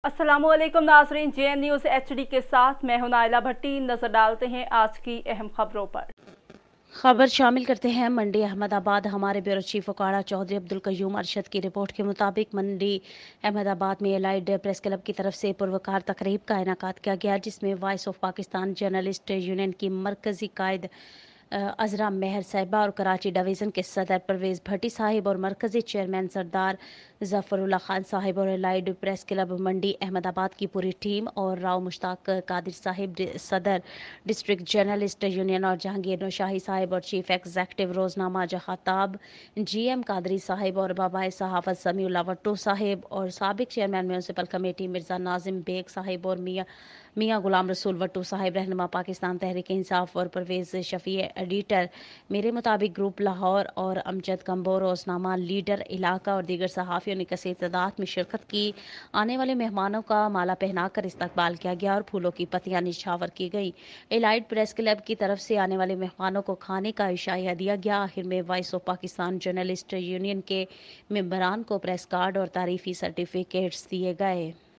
अस्सलाम वालेकुम नाजरीन, JN न्यूज़ HD के साथ मैं हूं नाइला भट्टी। नजर डालते हैं आज की अहम खबरों पर। खबर शामिल करते हैं मंडी अहमदाबाद। हमारे ब्यूरो चीफ वकाड़ा चौधरी अब्दुल कयूम अरशद की रिपोर्ट के मुताबिक मंडी अहमदाबाद में एलाइड प्रेस क्लब की तरफ से पुरवकार तकरीब का इनेकाद किया गया, जिसमें voice of Pakistan journalist union की मरकजी कायद अजरा मेहर साहिबा और कराची डिवीज़न के सदर परवेज़ भट्टी साहिब और मरकज़ी चेयरमैन सरदार ज़फ़रुल्लाह खान साहिब और एलाइड प्रेस क्लब मंडी अहमदाबाद की पूरी टीम और राव मुश्ताक कादिर साहिब सदर डिस्ट्रिक्ट जर्नलिस्ट यूनियन और जहांगीर नौशाही साहिब और चीफ एग्जीक्यूटिव रोजनामा जहाताब GM कादरी साहिब और बाबाए सहाफ़त समीउल्लाह वट्टू साहिब और साबिक chairman municipal committee Mirza Nazim Baig sahib और मियाँ गुलाम रसूल वट्टू साहिब, रहनुमा पाकिस्तान तहरीक इंसाफ और परवेज़ शफ़ी एडिटर मेरे मुताबिक ग्रुप लाहौर और अमजद कम्बोर रोजनामा लीडर इलाका और दीगर सहाफ़ियों ने कसीर तादाद में शिरकत की। आने वाले मेहमानों का माला पहनाकर इस्तकबाल किया गया और फूलों की पत्तियां निछावर की गई। एलाइड प्रेस क्लब की तरफ से आने वाले मेहमानों को खाने का इशाया दिया गया। आखिर में voice of Pakistan journalist union के मेंबरान को प्रेस कार्ड और तारीफी सर्टिफिकेट्स दिए गए।